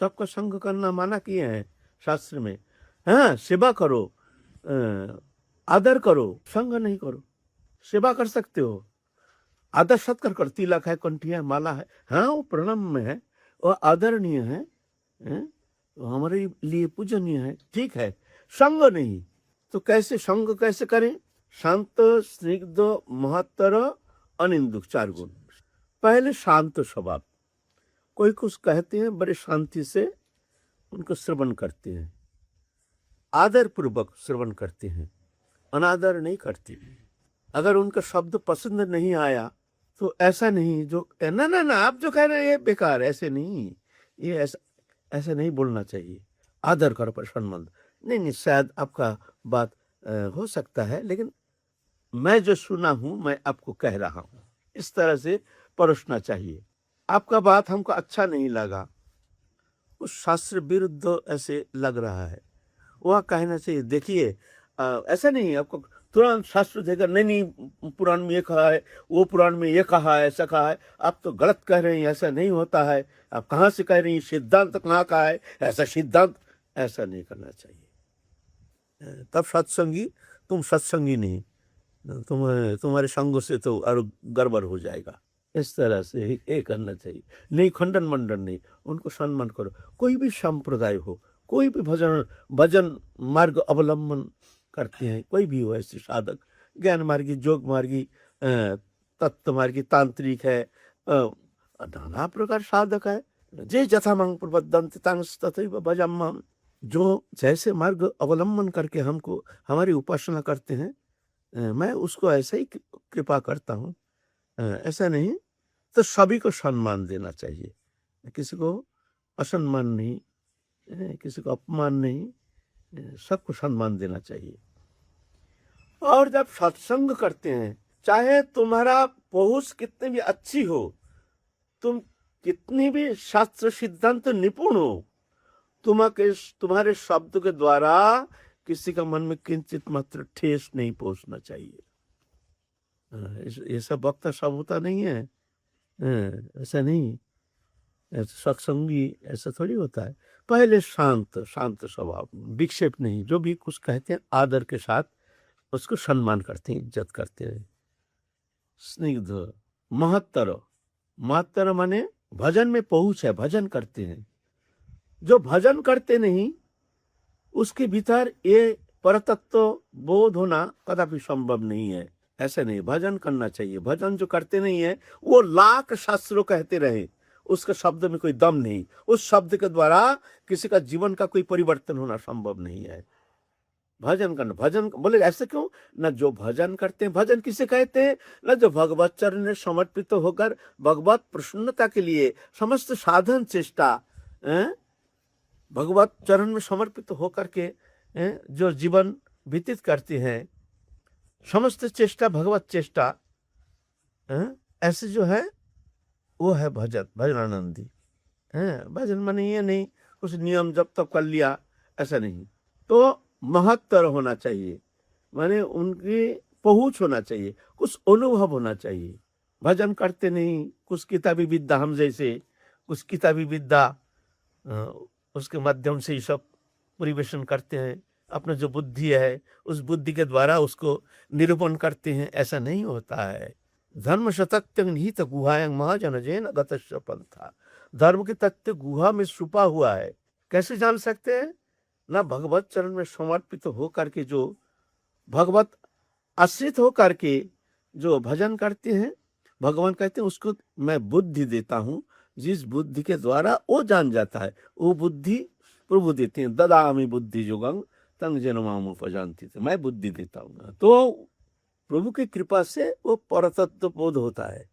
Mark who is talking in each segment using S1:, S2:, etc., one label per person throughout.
S1: सबका संग करना माना किए हैं शास्त्र में। हाँ, सेवा करो, आदर करो, संग नहीं करो। सेवा कर सकते हो, आदर सत्कार कर, तिलक है, कंठी है, माला है, हाँ वो प्रणाम में है, वो आदरणीय है, हैं? वो हमारे लिए पूजनीय है, ठीक है। संग नहीं तो कैसे संग कैसे करें? शांत, स्निग्ध, महत्तर, अनिंदुक, 4 गुण। पहले शांत स्वभाव। कोई कुछ कहते हैं बड़े शांति से उनको श्रवण करते हैं, आदर पूर्वक श्रवण करते हैं, अनादर नहीं करते। अगर उनका शब्द पसंद नहीं आया तो ऐसा नहीं जो ना ना ना आप जो कह रहे हैं ये बेकार, ऐसे नहीं, ये ऐसा नहीं बोलना चाहिए। आदर करो पर सम्मान। नहीं नहीं, शायद आपका बात हो सकता है, लेकिन मैं जो सुना हूं मैं आपको कह रहा हूं, इस तरह से परोसना चाहिए। आपका बात हमको अच्छा नहीं लगा, उस शास्त्र विरुद्ध ऐसे लग रहा है, वह कहना चाहिए देखिए ऐसा नहीं आपको तुरंत शास्त्र देकर नहीं नहीं पुराण में ये कहा है, वो पुराण में ये कहा है, ऐसा कहा है, आप तो गलत कह रहे हैं, ऐसा नहीं होता है, आप कहाँ से कह रही हैं, सिद्धांत कहाँ का है, ऐसा सिद्धांत, ऐसा नहीं करना चाहिए। तब सत्संगी, तुम सत्संगी नहीं, तुम्हारे संग से तो और गड़बड़ हो जाएगा। इस तरह से ये करना चाहिए, नहीं खंडन मंडन नहीं, उनको सम्मान करो। कोई भी संप्रदाय हो, कोई भी भजन मार्ग अवलंबन करते हैं, कोई भी हो ऐसे साधक, ज्ञान मार्गी, जोग मार्गी, तत्व मार्गी, तांत्रिक है, नाना प्रकार साधक है। जे जथा मांग प्रबद्धंत तथैव भजाम्यहम्। जो जैसे मार्ग अवलंबन करके हमको हमारी उपासना करते हैं, मैं उसको ऐसे ही कृपा करता हूँ। ऐसा नहीं, तो सभी को सम्मान देना चाहिए, किसी को असम्मान नहीं, किसी को अपमान नहीं, सबको सम्मान देना चाहिए। और जब सत्संग करते हैं, चाहे तुम्हारा पहुंच कितनी भी अच्छी हो, तुम कितनी भी शास्त्र सिद्धांत निपुण हो, तुम्हारे शब्द के द्वारा किसी का मन में किंचित मात्र ठेस नहीं पहुंचना चाहिए। ये सब वक्ता सब होता नहीं है, ऐसा नहीं, सत्संगी ऐसा थोड़ी होता है। पहले शांत शांत स्वभाव, विक्षेप नहीं, जो भी कुछ कहते हैं आदर के साथ उसको सम्मान करते हैं, इज्जत करते हैं। स्निग्ध, महत्तर, महत्तर माने भजन में पहुंच है, भजन करते हैं। जो भजन करते नहीं उसके भीतर ये परतत्व बोध होना कदापि संभव नहीं है। ऐसे नहीं, भजन करना चाहिए। भजन जो करते नहीं है वो लाख शास्त्रों कहते रहे, उसके शब्द में कोई दम नहीं, उस शब्द के द्वारा किसी का जीवन का कोई परिवर्तन होना संभव नहीं है। भजन करना, भजन बोले ऐसे क्यों ना, जो भजन करते हैं, भजन किसे कहते हैं ना, जो भगवत चरण में समर्पित होकर भगवत प्रसन्नता के लिए समस्त साधन चेष्टा भगवत चरण में समर्पित होकर के जो जीवन व्यतीत करते हैं, समस्त चेष्टा भगवत चेष्टा, ऐसे जो है वो है भजन, भजनानंदी। भजन माने ये नहीं कुछ नियम जब तक कर लिया, ऐसा नहीं। तो महत्तर होना चाहिए, माने उनकी पहुंच होना चाहिए, कुछ अनुभव होना चाहिए। भजन करते नहीं, कुछ किताबी विद्या, हम जैसे कुछ किताबी विद्या उसके माध्यम से ये सब परिवेशन करते हैं, अपना जो बुद्धि है उस बुद्धि के द्वारा उसको निरूपण करते हैं, ऐसा नहीं होता है। धर्म सतत्य निहित गुहायं महाजन जैन गतस्य पंथा। धर्म के तथ्य गुहा में छुपा हुआ है, कैसे जान सकते हैं ना, भगवत चरण में समर्पित होकर के, जो भगवत आश्रित होकर के जो भजन करते हैं, भगवान कहते हैं उसको मैं बुद्धि देता हूं, जिस बुद्धि के द्वारा वो जान जाता है, वो बुद्धि प्रभु देते हैं। ददामि बुद्धि युगं तंग जनमामुपजानति, मैं बुद्धि देता हूँ। तो प्रभु की कृपा से वो परतत्व बोध होता है,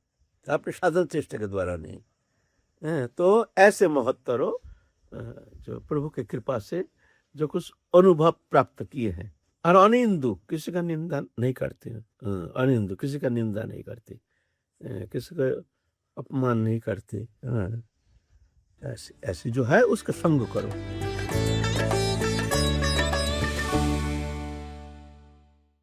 S1: अपने साधन चेष्टा के द्वारा नहीं। तो ऐसे महत्तरों जो प्रभु की कृपा से जो कुछ अनुभव प्राप्त किए हैं। और अनिंदु, किसी का निंदा नहीं करते हैं, अनिंदु किसी का निंदा नहीं करते, किसी का अपमान नहीं करते। ऐसे जो है उसका संग करो।